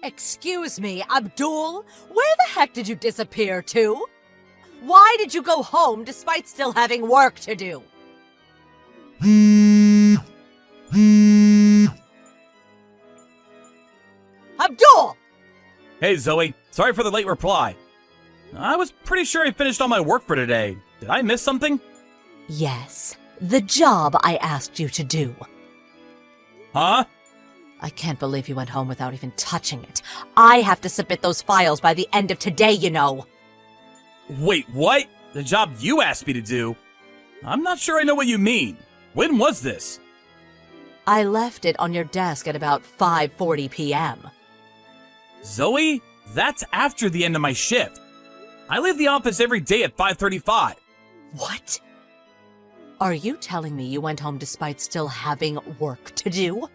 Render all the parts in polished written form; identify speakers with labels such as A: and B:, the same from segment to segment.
A: Excuse me, Abdul? Where the heck did you disappear to? Why did you go home despite still having work to do? Abdul!
B: Hey, Zoe. Sorry for the late reply. I was pretty sure I finished all my work for today. Did I miss something?
A: Yes, the job I asked you to do.
B: Huh?
A: I can't believe you went home without even touching it. I have to submit those files by the end of today, you know.
B: Wait, what? The job you asked me to do? I'm not sure I know what you mean. When was this?
A: I left it on your desk at about 5:40 p.m.
B: Zoe, that's after the end of my shift. I leave the office every day at 5:35.
A: What? Are you telling me you went home despite still having work to do?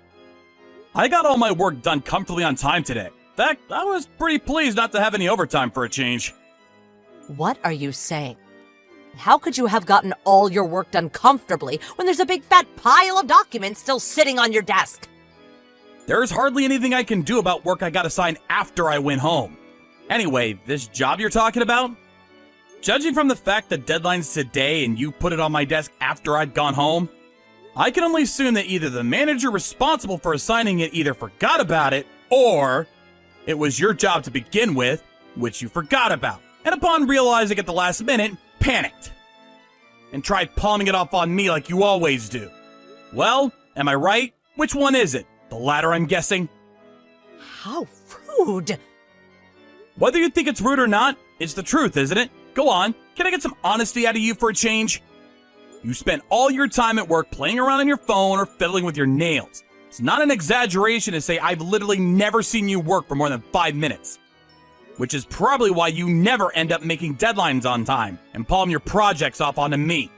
B: I got all my work done comfortably on time today. In fact, I was pretty pleased not to have any overtime for a change.
A: What are you saying? How could you have gotten all your work done comfortably when there's a big fat pile of documents still sitting on your desk?
B: There's hardly anything I can do about work I got assigned after I went home. Anyway, this job you're talking about? Judging from the fact that deadline's today and you put it on my desk after I'd gone home, I can only assume that either the manager responsible for assigning it either forgot about it, or it was your job to begin with, which you forgot about, and upon realizing at the last minute, panicked, and tried palming it off on me like you always do. Well, am I right? Which one is it? The latter, I'm guessing?
A: How rude!
B: Whether you think it's rude or not, it's the truth, isn't it? Go on, can I get some honesty out of you for a change? You spent all your time at work playing around on your phone or fiddling with your nails. It's not an exaggeration to say I've literally never seen you work for more than 5 minutes. Which is probably why you never end up making deadlines on time and palm your projects off onto me.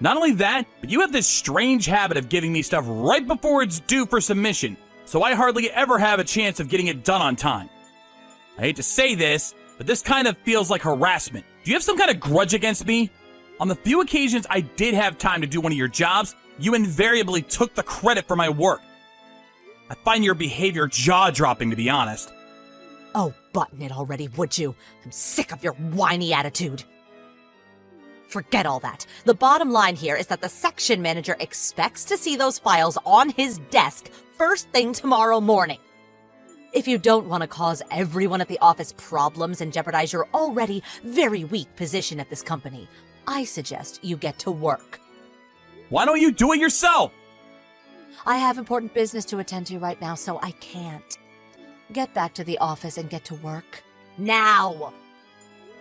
B: Not only that, but you have this strange habit of giving me stuff right before it's due for submission, so I hardly ever have a chance of getting it done on time. I hate to say this, but this kind of feels like harassment. Do you have some kind of grudge against me? On the few occasions I did have time to do one of your jobs, you invariably took the credit for my work. I find your behavior jaw-dropping, to be honest.
A: Oh, button it already, would you? I'm sick of your whiny attitude. Forget all that. The bottom line here is that the section manager expects to see those files on his desk first thing tomorrow morning. If you don't want to cause everyone at the office problems and jeopardize your already very weak position at this company, I suggest you get to work.
B: Why don't you do it yourself?
A: I have important business to attend to right now, so I can't. Get back to the office and get to work. Now!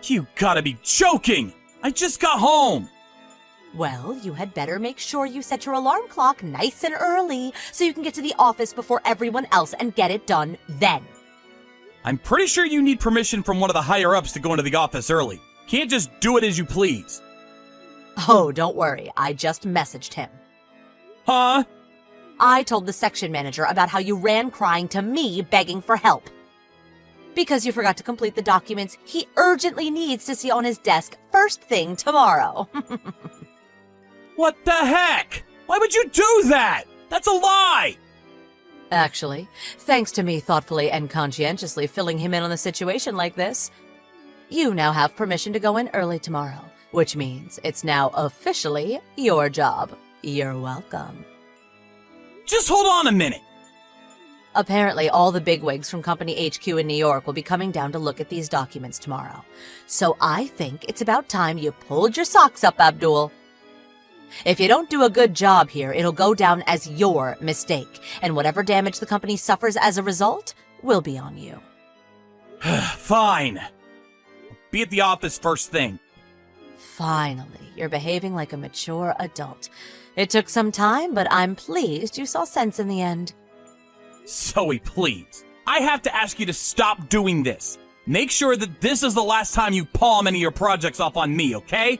B: You gotta be joking! I just got home!
A: Well, you had better make sure you set your alarm clock nice and early so you can get to the office before everyone else and get it done then.
B: I'm pretty sure you need permission from one of the higher-ups to go into the office early. Can't just do it as you please.
A: Oh, don't worry. I just messaged him.
B: Huh?
A: I told the section manager about how you ran crying to me begging for help. Because you forgot to complete the documents he urgently needs to see on his desk first thing tomorrow.
B: What the heck? Why would you do that? That's a lie!
A: Actually, thanks to me thoughtfully and conscientiously filling him in on the situation like this, you now have permission to go in early tomorrow, which means it's now officially your job. You're welcome.
B: Just hold on a minute.
A: Apparently, all the bigwigs from Company HQ in New York will be coming down to look at these documents tomorrow. So I think it's about time you pulled your socks up, Abdul. If you don't do a good job here, it'll go down as your mistake, and whatever damage the company suffers as a result will be on you.
B: Fine. Be at the office first thing.
A: Finally, you're behaving like a mature adult. It took some time, but I'm pleased you saw sense in the end.
B: Zoe, please. I have to ask you to stop doing this. Make sure that this is the last time you palm any of your projects off on me, okay?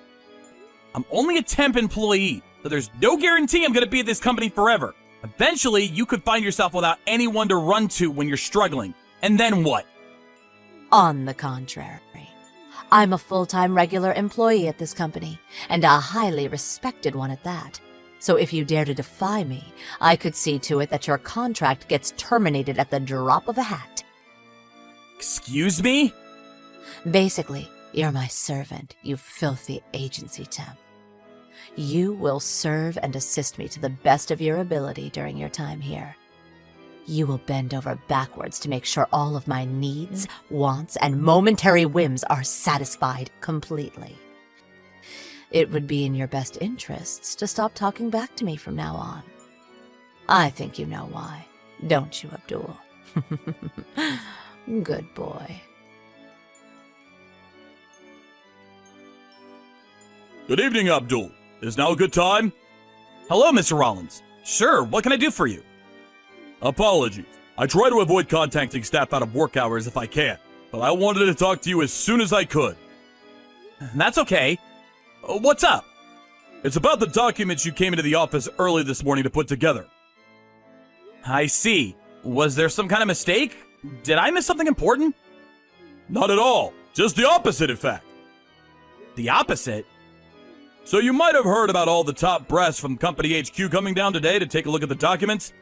B: I'm only a temp employee, so there's no guarantee I'm going to be at this company forever. Eventually, you could find yourself without anyone to run to when you're struggling. And then what?
A: On the contrary, I'm a full-time regular employee at this company, and a highly respected one at that. So if you dare to defy me, I could see to it that your contract gets terminated at the drop of a hat.
B: Excuse me?
A: Basically, you're my servant, you filthy agency temp. You will serve and assist me to the best of your ability during your time here. You will bend over backwards to make sure all of my needs, wants, and momentary whims are satisfied completely. It would be in your best interests to stop talking back to me from now on. I think you know why, don't you, Abdul? Good boy.
B: Good evening, Abdul. Is now a good time? Hello, Mr. Rollins. Sure, what can I do for you? Apologies. I try to avoid contacting staff out of work hours if I can, but I wanted to talk to you as soon as I could. That's okay. What's up? It's about the documents you came into the office early this morning to put together. I see. Was there some kind of mistake? Did I miss something important? Not at all. Just the opposite, in fact. The opposite? So you might have heard about all the top brass from Company HQ coming down today to take a look at the documents.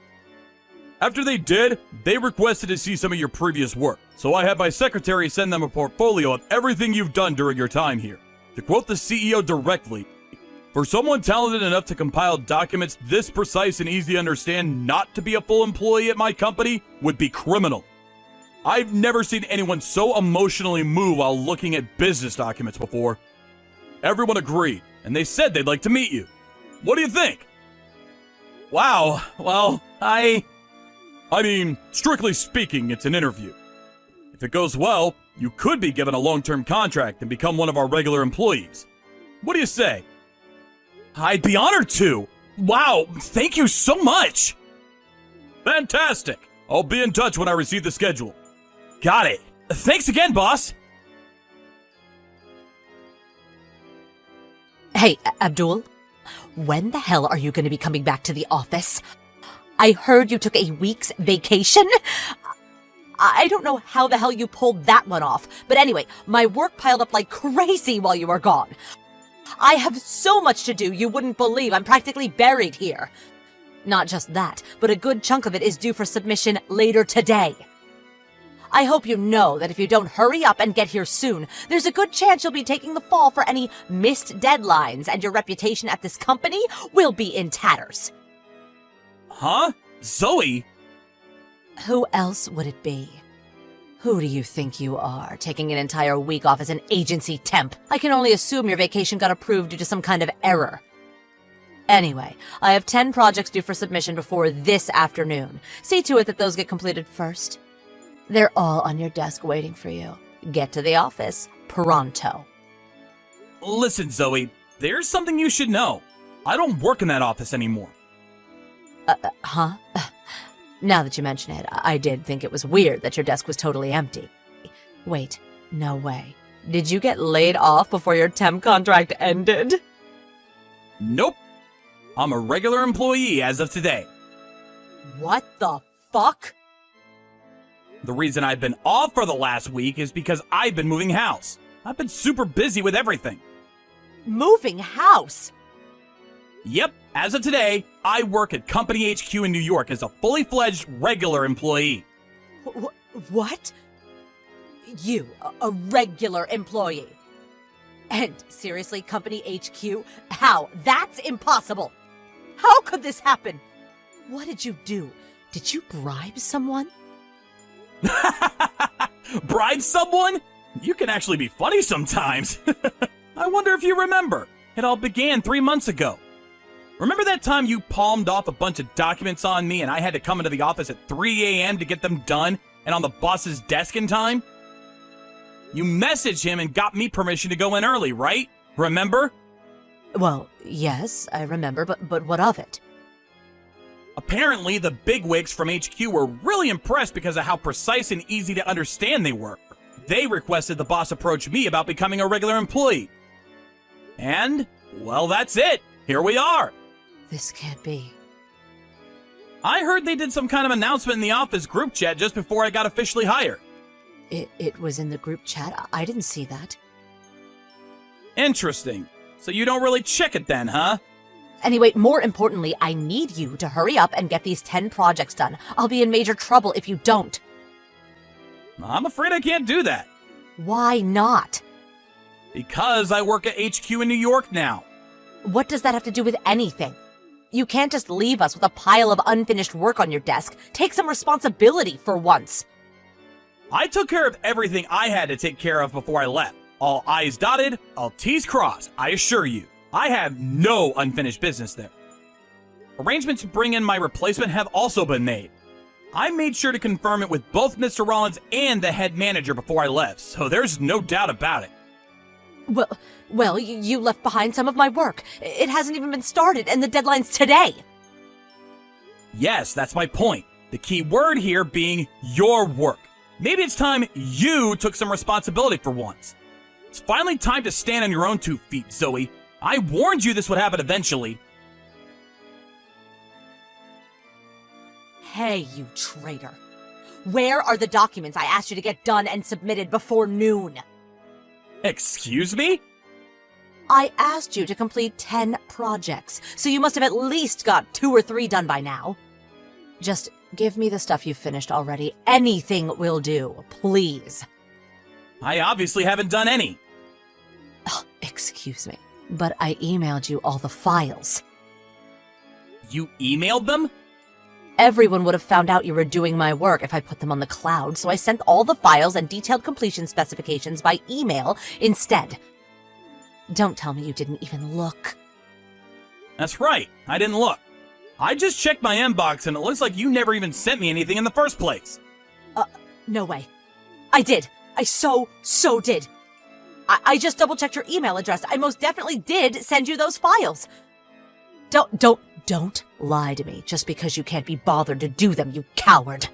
B: After they did, they requested to see some of your previous work. So I had my secretary send them a portfolio of everything you've done during your time here. To quote the CEO directly, for someone talented enough to compile documents this precise and easy to understand not to be a full employee at my company would be criminal. I've never seen anyone so emotionally moved while looking at business documents before. Everyone agreed, and they said they'd like to meet you. What do you think? Wow, well, I mean, strictly speaking, it's an interview. If it goes well, you could be given a long-term contract and become one of our regular employees. What do you say? I'd be honored to. Wow, thank you so much. Fantastic. I'll be in touch when I receive the schedule. Got it. Thanks again, boss.
A: Hey, Abdul, when the hell are you going to be coming back to the office? I heard you took a week's vacation. I don't know how the hell you pulled that one off, but anyway, my work piled up like crazy while you were gone. I have so much to do you wouldn't believe. I'm practically buried here. Not just that, but a good chunk of it is due for submission later today. I hope you know that if you don't hurry up and get here soon, there's a good chance you'll be taking the fall for any missed deadlines, and your reputation at this company will be in tatters.
B: Huh? Zoe?
A: Who else would it be? Who do you think you are, taking an entire week off as an agency temp? I can only assume your vacation got approved due to some kind of error. Anyway, I have 10 projects due for submission before this afternoon. See to it that those get completed first. They're all on your desk waiting for you. Get to the office pronto.
B: Listen, Zoe, there's something you should know. I don't work in that office anymore.
A: Huh? Now that you mention it, I did think it was weird that your desk was totally empty. Wait, no way. Did you get laid off before your temp contract ended?
B: Nope. I'm a regular employee as of today.
A: What the fuck?
B: The reason I've been off for the last week is because I've been moving house. I've been super busy with everything.
A: Moving house?
B: Yep, as of today, I work at Company HQ in New York as a fully fledged regular employee.
A: What? You, a regular employee? And seriously, Company HQ? How? That's impossible! How could this happen? What did you do? Did you bribe someone?
B: Bribe someone? You can actually be funny sometimes. I wonder if you remember. It all began 3 months ago. Remember that time you palmed off a bunch of documents on me and I had to come into the office at 3 a.m. to get them done and on the boss's desk in time? You messaged him and got me permission to go in early, right? Remember?
A: Well, yes, I remember, but what of it?
B: Apparently, the bigwigs from HQ were really impressed because of how precise and easy to understand they were. They requested the boss approach me about becoming a regular employee. And, well, that's it. Here we are.
A: This can't be.
B: I heard they did some kind of announcement in the office group chat just before I got officially hired.
A: It was in the group chat? I didn't see that.
B: Interesting. So you don't really check it then, huh?
A: Anyway, more importantly, I need you to hurry up and get these 10 projects done. I'll be in major trouble if you don't.
B: I'm afraid I can't do that.
A: Why not?
B: Because I work at HQ in New York now.
A: What does that have to do with anything? You can't just leave us with a pile of unfinished work on your desk. Take some responsibility for once.
B: I took care of everything I had to take care of before I left. All I's dotted, all T's crossed, I assure you. I have no unfinished business there. Arrangements to bring in my replacement have also been made. I made sure to confirm it with both Mr. Rollins and the head manager before I left, so there's no doubt about it.
A: Well, you left behind some of my work. It hasn't even been started, and the deadline's today.
B: Yes, that's my point. The key word here being your work. Maybe it's time you took some responsibility for once. It's finally time to stand on your own 2 feet, Zoe. I warned you this would happen eventually.
A: Hey, you traitor. Where are the documents I asked you to get done and submitted before noon?
B: Excuse me?
A: I asked you to complete 10 projects, so you must have at least got 2 or 3 done by now. Just give me the stuff you've finished already. Anything will do, please.
B: I obviously haven't done any.
A: Excuse me, but I emailed you all the files.
B: You emailed them?
A: Everyone would have found out you were doing my work if I put them on the cloud, so I sent all the files and detailed completion specifications by email instead. Don't tell me you didn't even look.
B: That's right, I didn't look. I just checked my inbox and it looks like you never even sent me anything in the first place.
A: No way. I did. I so did. I just double-checked your email address. I most definitely did send you those files. Don't lie to me just because you can't be bothered to do them, you coward.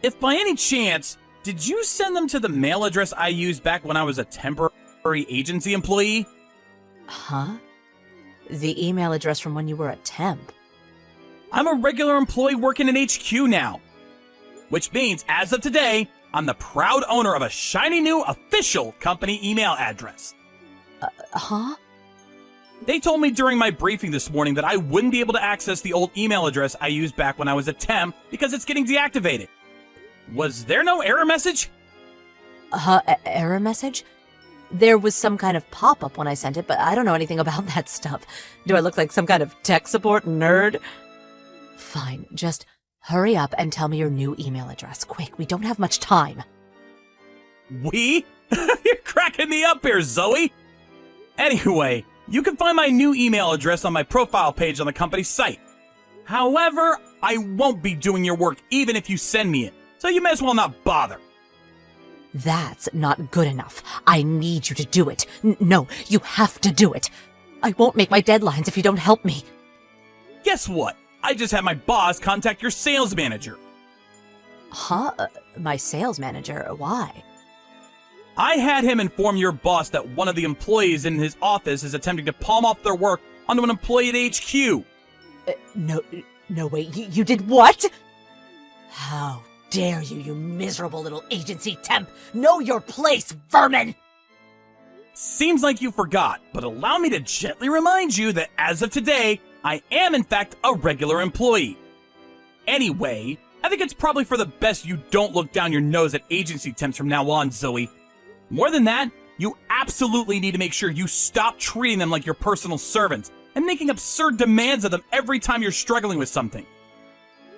B: If by any chance, did you send them to the mail address I used back when I was a temporary agency employee?
A: Huh? The email address from when you were a temp?
B: I'm a regular employee working in HQ now. Which means, as of today, I'm the proud owner of a shiny new official company email address.
A: Huh?
B: They told me during my briefing this morning that I wouldn't be able to access the old email address I used back when I was a temp because it's getting deactivated. Was there no error message?
A: Error message? There was some kind of pop-up when I sent it, but I don't know anything about that stuff. Do I look like some kind of tech support nerd? Fine, just hurry up and tell me your new email address. Quick, we don't have much time.
B: We? You're cracking me up here, Zoe! Anyway, you can find my new email address on my profile page on the company site. However, I won't be doing your work even if you send me it, so you may as well not bother.
A: That's not good enough. I need you to do it. No, you have to do it. I won't make my deadlines if you don't help me.
B: Guess what? I just had my boss contact your sales manager.
A: Huh? My sales manager? Why?
B: I had him inform your boss that one of the employees in his office is attempting to palm off their work onto an employee at HQ.
A: No way. You did what? How dare you, you miserable little agency temp! Know your place, vermin!
B: Seems like you forgot, but allow me to gently remind you that as of today, I am in fact a regular employee. Anyway, I think it's probably for the best you don't look down your nose at agency temps from now on, Zoe. More than that, you absolutely need to make sure you stop treating them like your personal servants and making absurd demands of them every time you're struggling with something.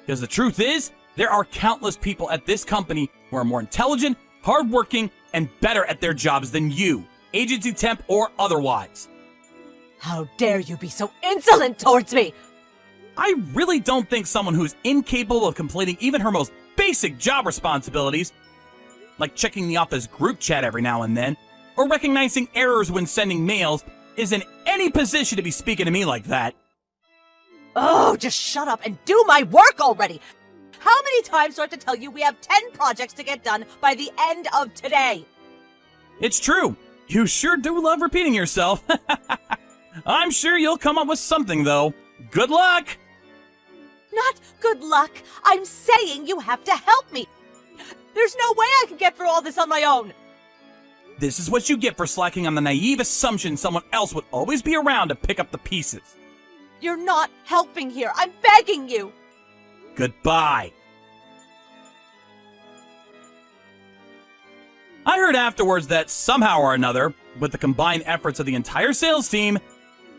B: Because the truth is, there are countless people at this company who are more intelligent, hardworking, and better at their jobs than you, agency temp or otherwise.
A: How dare you be so insolent towards me!
B: I really don't think someone who's incapable of completing even her most basic job responsibilities, like checking the office group chat every now and then, or recognizing errors when sending mails, is in any position to be speaking to me like that.
A: Oh, just shut up and do my work already! How many times do I have to tell you we have 10 projects to get done by the end of today?
B: It's true. You sure do love repeating yourself. I'm sure you'll come up with something, though. Good luck!
A: Not good luck. I'm saying you have to help me. There's no way I can get through all this on my own.
B: This is what you get for slacking on the naive assumption someone else would always be around to pick up the pieces.
A: You're not helping here. I'm begging you.
B: Goodbye. I heard afterwards that somehow or another, with the combined efforts of the entire sales team,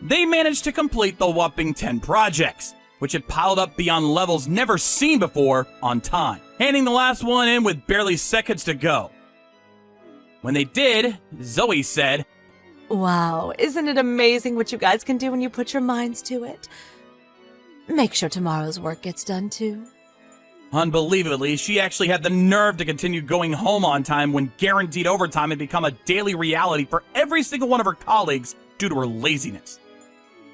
B: they managed to complete the whopping 10 projects, which had piled up beyond levels never seen before on time, handing the last one in with barely seconds to go. When they did, Zoe said,
A: Wow, isn't it amazing what you guys can do when you put your minds to it? Make sure tomorrow's work gets done too.
B: Unbelievably, she actually had the nerve to continue going home on time when guaranteed overtime had become a daily reality for every single one of her colleagues due to her laziness.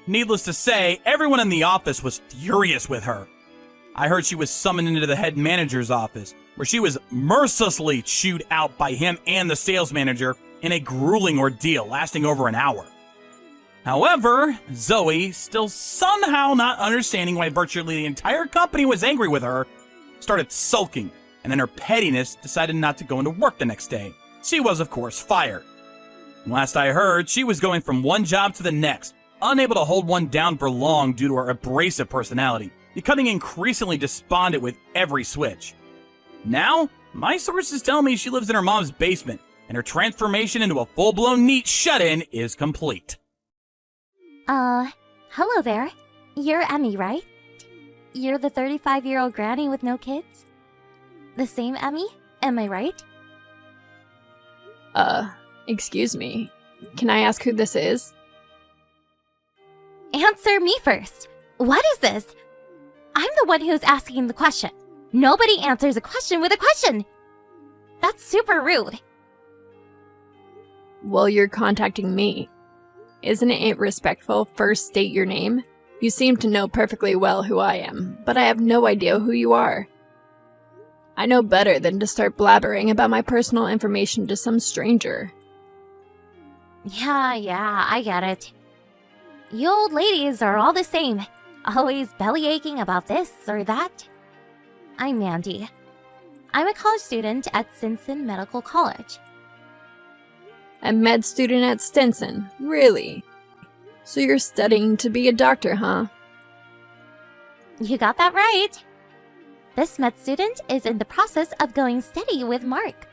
B: Needless to say, everyone in the office was furious with her. I heard she was summoned into the head manager's office, where she was mercilessly chewed out by him and the sales manager in a grueling ordeal lasting over an hour. However, Zoe, still somehow not understanding why virtually the entire company was angry with her, started sulking, and in her pettiness decided not to go into work the next day. She was, of course, fired. Last I heard, she was going from one job to the next, unable to hold one down for long due to her abrasive personality, becoming increasingly despondent with every switch. Now, my sources tell me she lives in her mom's basement, and her transformation into a full-blown NEET shut-in is complete.
C: Hello there. You're Emmy, right? You're the 35-year-old granny with no kids? The same Emmy? Am I right?
D: Excuse me. Can I ask who this is?
C: Answer me first. What is this? I'm the one who's asking the question. Nobody answers a question with a question. That's super rude.
D: Well, you're contacting me. Isn't it respectful first state your name? You seem to know perfectly well who I am, but I have no idea who you are. I know better than to start blabbering about my personal information to some stranger.
C: Yeah, I get it. You old ladies are all the same. Always bellyaching about this or that. I'm Mandy. I'm a college student at Stinson Medical College.
D: A med student at Stinson, really? So you're studying to be a doctor, huh?
C: You got that right. This med student is in the process of going steady with Mark.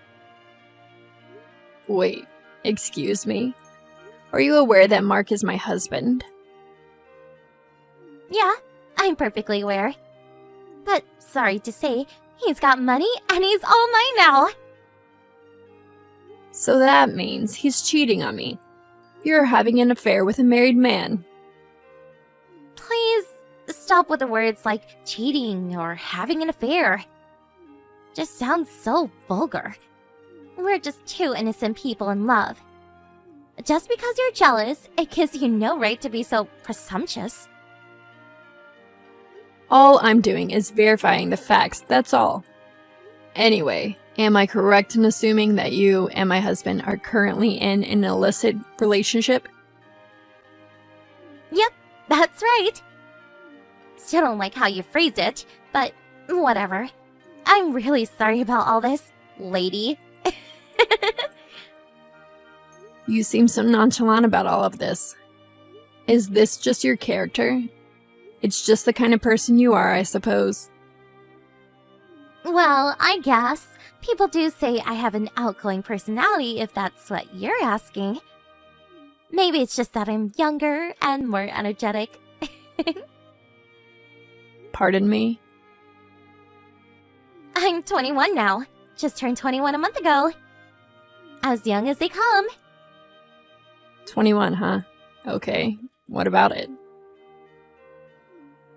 D: Wait, excuse me? Are you aware that Mark is my husband?
C: Yeah, I'm perfectly aware. But sorry to say, he's got money and he's all mine now.
D: So that means he's cheating on me. You're having an affair with a married man.
C: Please stop with the words like cheating or having an affair. Just sounds so vulgar. We're just two innocent people in love. Just because you're jealous, it gives you no right to be so presumptuous.
D: All I'm doing is verifying the facts, that's all. Anyway, am I correct in assuming that you and my husband are currently in an illicit relationship?
C: Yep, that's right. Still don't like how you phrased it, but whatever. I'm really sorry about all this, lady.
D: You seem so nonchalant about all of this. Is this just your character? It's just the kind of person you are, I suppose.
C: Well, I guess. People do say I have an outgoing personality if that's what you're asking. Maybe it's just that I'm younger and more energetic.
D: Pardon me?
C: I'm 21 now. Just turned 21 a month ago. As young as they come.
D: 21, huh? Okay, what about it?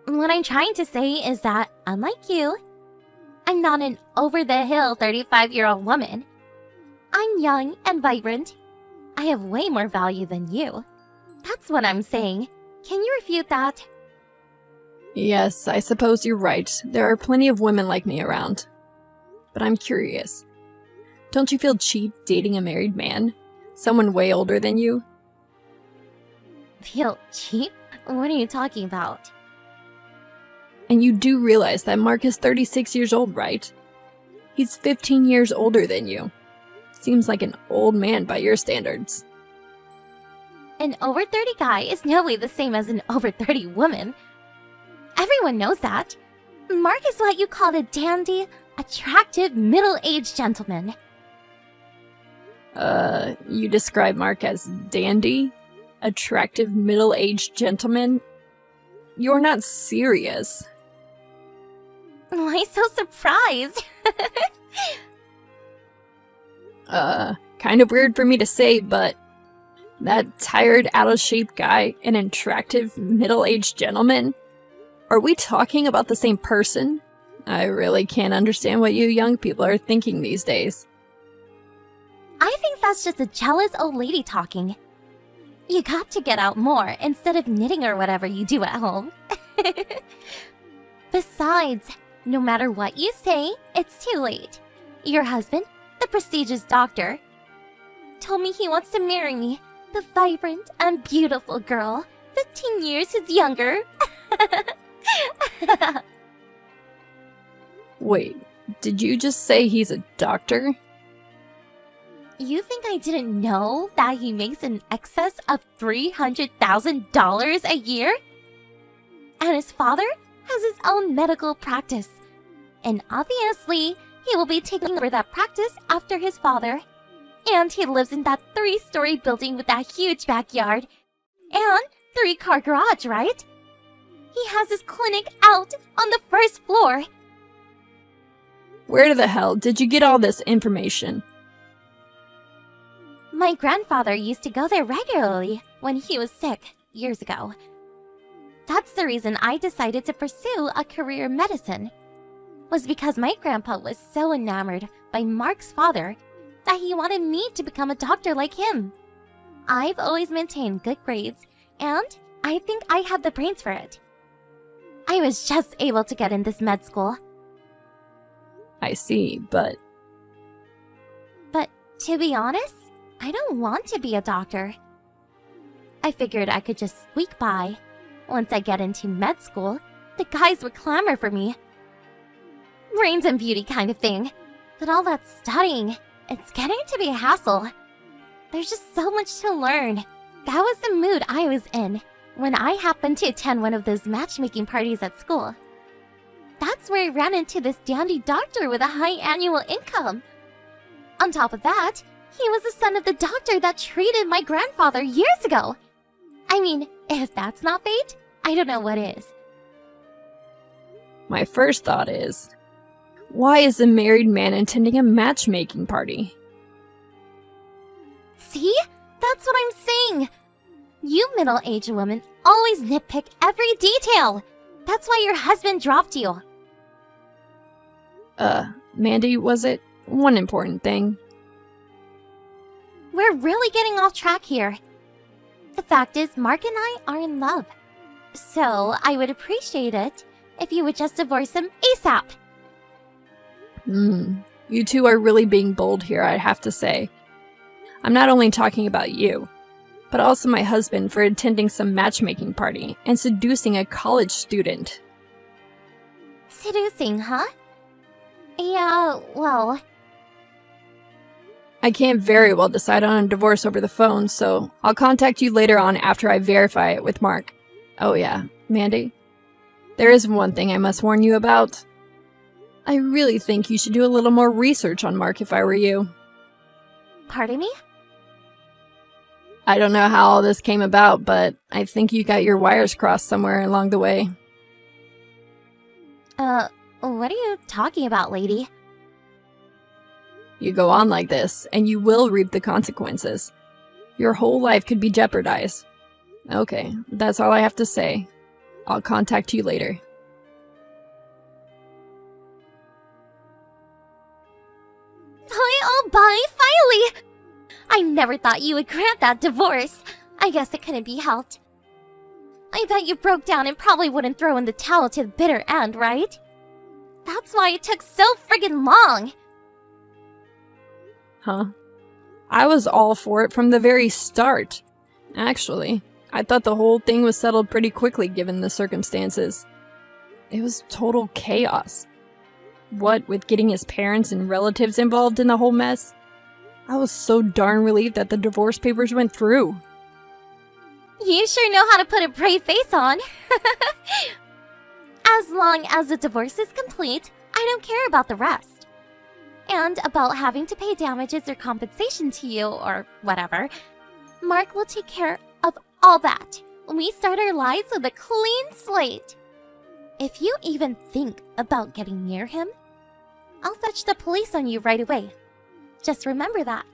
C: What I'm trying to say is that, unlike you, I'm not an over-the-hill 35-year-old woman. I'm young and vibrant. I have way more value than you. That's what I'm saying. Can you refute that?
D: Yes, I suppose you're right. There are plenty of women like me around. But I'm curious. Don't you feel cheap dating a married man? Someone way older than you?
C: Feel cheap? What are you talking about?
D: And you do realize that Mark is 36 years old, right? He's 15 years older than you. Seems like an old man by your standards.
C: An over 30 guy is no way the same as an over 30 woman. Everyone knows that. Mark is what you call a dandy, attractive, middle-aged gentleman.
D: You describe Mark as dandy? Attractive middle-aged gentleman? You're not serious.
C: Why so surprised?
D: Kind of weird for me to say, but that tired, out-of-shape guy, an attractive middle-aged gentleman? Are we talking about the same person? I really can't understand what you young people are thinking these days.
C: I think that's just a jealous old lady talking. You got to get out more instead of knitting or whatever you do at home. Besides, no matter what you say, it's too late. Your husband, the prestigious doctor, told me he wants to marry me, the vibrant and beautiful girl, 15 years his younger.
D: Wait, did you just say he's a doctor?
C: You think I didn't know that he makes in excess of $300,000 a year? And his father has his own medical practice. And obviously, he will be taking over that practice after his father. And he lives in that 3-story building with that huge backyard. And 3-car garage, right? He has his clinic out on the 1st floor.
D: Where the hell did you get all this information?
C: My grandfather used to go there regularly when he was sick years ago. That's the reason I decided to pursue a career in medicine. Was because my grandpa was so enamored by Mark's father that he wanted me to become a doctor like him. I've always maintained good grades, and I think I have the brains for it. I was just able to get in this med school.
D: I see, but
C: To be honest, I don't want to be a doctor. I figured I could just squeak by. Once I get into med school, the guys would clamor for me. Brains and beauty kind of thing. But all that studying, it's getting to be a hassle. There's just so much to learn. That was the mood I was in when I happened to attend one of those matchmaking parties at school. That's where I ran into this dandy doctor with a high annual income. On top of that, he was the son of the doctor that treated my grandfather years ago. I mean, if that's not fate, I don't know what is.
D: my first thought is, why is a married man attending a matchmaking party?
C: See? That's what I'm saying. You middle-aged women always nitpick every detail. That's why your husband dropped you.
D: Mandy, was it? One important thing.
C: We're really getting off track here. The fact is, Mark and I are in love. So, I would appreciate it if you would just divorce him ASAP.
D: You two are really being bold here, I have to say. I'm not only talking about you, but also my husband for attending some matchmaking party and seducing a college student.
C: Seducing, huh? Yeah, well,
D: I can't very well decide on a divorce over the phone, so I'll contact you later on after I verify it with Mark. Oh yeah, Mandy? There is one thing I must warn you about. I really think you should do a little more research on Mark if I were you.
C: pardon me?
D: I don't know how all this came about, but I think you got your wires crossed somewhere along the way.
C: What are you talking about, lady?
D: You go on like this, and you will reap the consequences. Your whole life could be jeopardized. Okay, that's all I have to say. I'll contact you later.
C: Bye, finally! I never thought you would grant that divorce. I guess it couldn't be helped. I bet you broke down and probably wouldn't throw in the towel to the bitter end, right? That's why it took so friggin' long.
D: Huh? I was all for it from the very start. Actually, I thought the whole thing was settled pretty quickly given the circumstances. It was total chaos. What with getting his parents and relatives involved in the whole mess, I was so darn relieved that the divorce papers went through.
C: You sure know how to put a brave face on. As long as the divorce is complete, I don't care about the rest. and about having to pay damages or compensation to you or whatever, Mark will take care of all that. We start our lives with a clean slate. If you even think about getting near him, I'll fetch the police on you right away. Just remember that.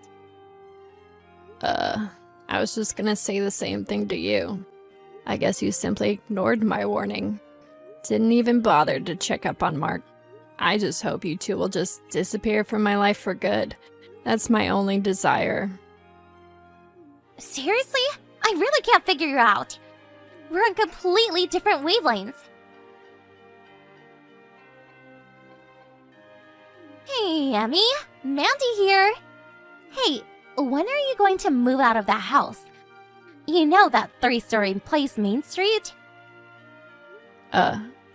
D: I was just gonna say the same thing to you. I guess you simply ignored my warning. Didn't even bother to check up on Mark. I just hope you two will just disappear from my life for good. That's my only desire.
C: Seriously? I really can't figure you out. We're on completely different wavelengths. Hey, Emmy. Mandy here. Hey, when are you going to move out of that house? You know that 3-story place Main Street?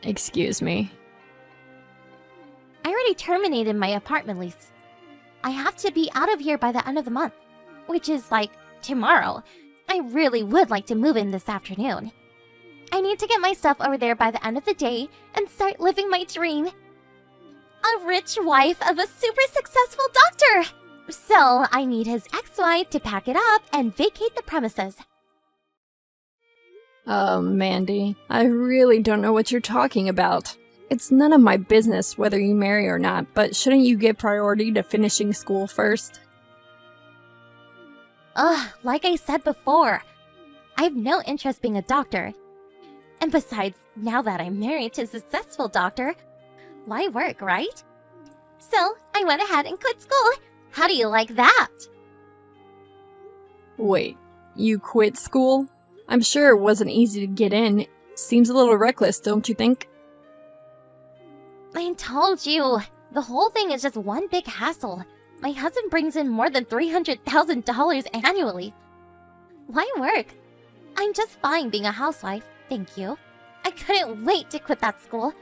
D: Excuse me.
C: I already terminated my apartment lease. I have to be out of here by the end of the month, which is like tomorrow. I really would like to move in this afternoon. I need to get my stuff over there by the end of the day and start living my dream. A rich wife of a super successful doctor! So I need his ex-wife to pack it up and vacate the premises.
D: Oh, Mandy, I really don't know what you're talking about. It's none of my business whether you marry or not, but shouldn't you give priority to finishing school first?
C: Like I said before, I have no interest being a doctor. And besides, now that I'm married to a successful doctor, why work, right? So I went ahead and quit school. How do you like that?
D: Wait, you quit school? I'm sure it wasn't easy to get in. Seems a little reckless, don't you think?
C: I told you, the whole thing is just one big hassle. My husband brings in more than $300,000 annually. Why work? I'm just fine being a housewife, thank you. I couldn't wait to quit that school.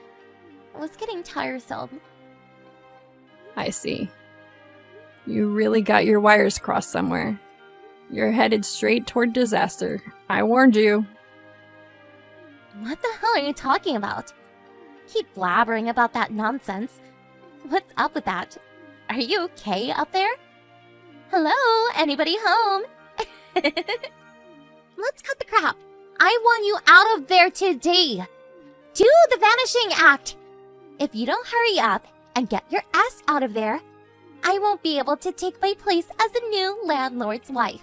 C: It was getting tiresome.
D: I see. You really got your wires crossed somewhere. You're headed straight toward disaster. I warned you.
C: What the hell are you talking about? Keep blabbering about that nonsense. What's up with that? Are you okay up there? Hello? Anybody home? Let's cut the crap. I want you out of there today. Do the vanishing act. If you don't hurry up and get your ass out of there, I won't be able to take my place as the new landlord's wife.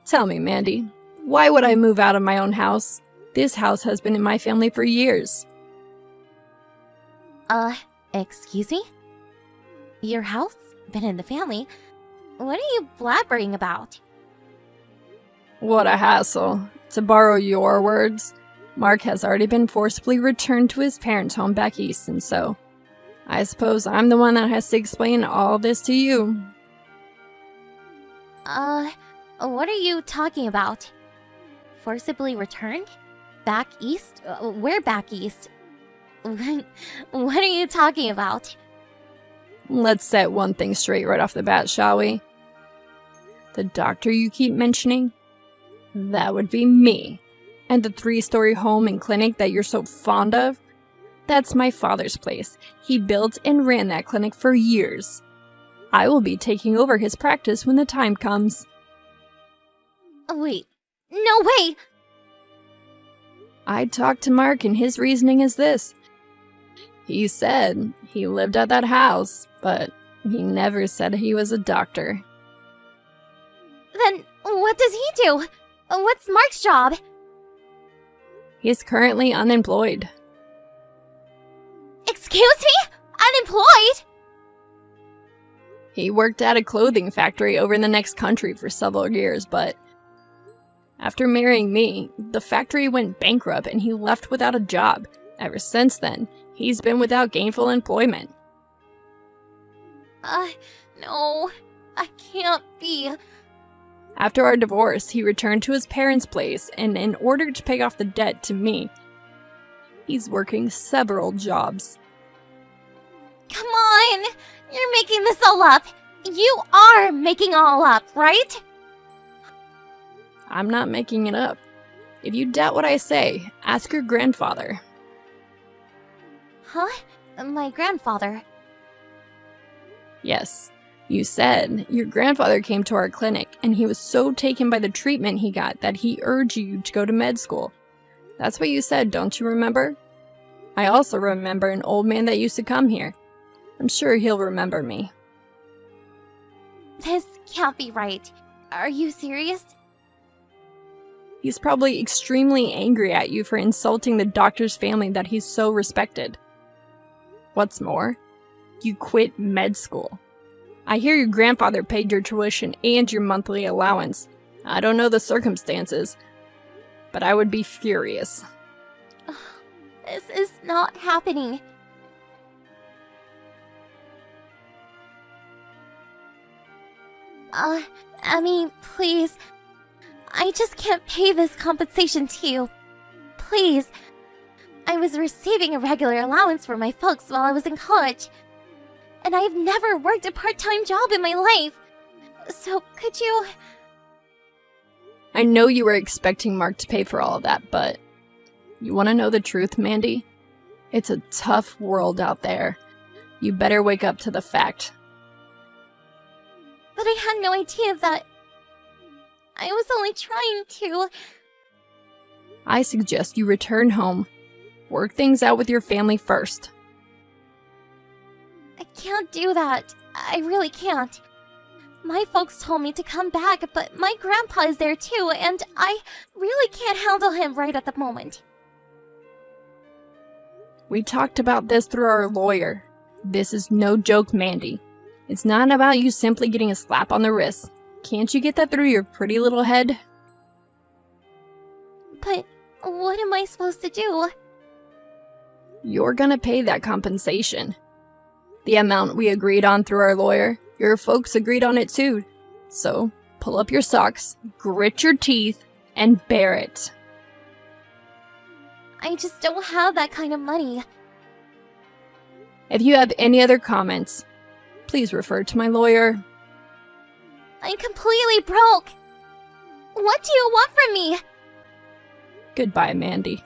D: Tell me, Mandy, why would I move out of my own house? This house has been in my family for years.
C: Excuse me? Your house? Been in the family? What are you blabbering about?
D: What a hassle. To borrow your words, Mark has already been forcibly returned to his parents' home back east, and so I suppose I'm the one that has to explain all this to you.
C: What are you talking about? Forcibly returned? Back east? Where back east? What are you talking about?
D: Let's set one thing straight right off the bat, shall we? The doctor you keep mentioning? That would be me. And the 3-story home and clinic that you're so fond of? That's my father's place. He built and ran that clinic for years. I will be taking over his practice when the time comes.
C: Wait, no way!
D: I talked to Mark and his reasoning is this. He said he lived at that house, but he never said he was a doctor.
C: Then what does he do? What's Mark's job?
D: He's currently unemployed.
C: Excuse me? Unemployed?
D: He worked at a clothing factory over in the next country for several years, but after marrying me, the factory went bankrupt and he left without a job. Ever since then, he's been without gainful employment.
C: No, I can't be.
D: After our divorce, he returned to his parents' place, and in order to pay off the debt to me, he's working several jobs.
C: Come on! You're making this all up! You are making all up, right?
D: I'm not making it up. If you doubt what I say, ask your grandfather.
C: Huh? My grandfather.
D: Yes, you said your grandfather came to our clinic and he was so taken by the treatment he got that he urged you to go to med school. That's what you said, don't you remember? I also remember an old man that used to come here. I'm sure he'll remember me.
C: This can't be right. Are you serious?
D: He's probably extremely angry at you for insulting the doctor's family that he's so respected. What's more, you quit med school. I hear your grandfather paid your tuition and your monthly allowance. I don't know the circumstances, but I would be furious.
C: This is not happening. Emmy, please. I just can't pay this compensation to you. Please. I was receiving a regular allowance from my folks while I was in college. And I've never worked a part-time job in my life. So, could you...
D: I know you were expecting Mark to pay for all of that, but... You want to know the truth, Mandy? It's a tough world out there. You better wake up to the fact.
C: But I had no idea that... I was only trying to...
D: I suggest you return home. Work things out with your family first.
C: I can't do that. I really can't. My folks told me to come back, but my grandpa is there too, and I really can't handle him right at the moment.
D: We talked about this through our lawyer. This is no joke, Mandy. It's not about you simply getting a slap on the wrist. Can't you get that through your pretty little head?
C: But what am I supposed to do?
D: You're gonna pay that compensation. The amount we agreed on through our lawyer, your folks agreed on it too. So, pull up your socks, grit your teeth, and bear it.
C: I just don't have that kind of money.
D: If you have any other comments, please refer to my lawyer.
C: I'm completely broke. What do you want from me?
D: Goodbye, Mandy.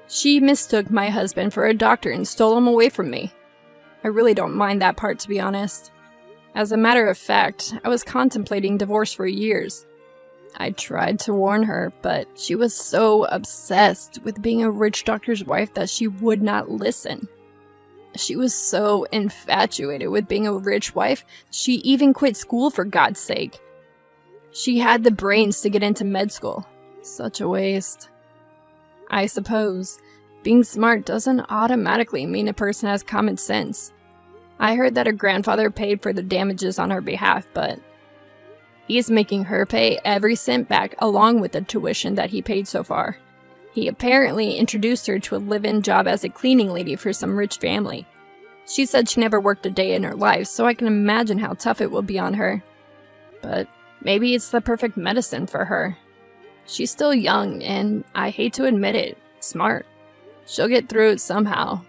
D: She mistook my husband for a doctor and stole him away from me. I really don't mind that part, to be honest. As a matter of fact, I was contemplating divorce for years. I tried to warn her, but she was so obsessed with being a rich doctor's wife that she would not listen. She was so infatuated with being a rich wife, she even quit school for God's sake. She had the brains to get into med school. Such a waste. I suppose being smart doesn't automatically mean a person has common sense. I heard that her grandfather paid for the damages on her behalf, but he's making her pay every cent back along with the tuition that he paid so far. He apparently introduced her to a live-in job as a cleaning lady for some rich family. She said she never worked a day in her life, so I can imagine how tough it will be on her. But maybe it's the perfect medicine for her. She's still young, and I hate to admit it, smart. She'll get through it somehow,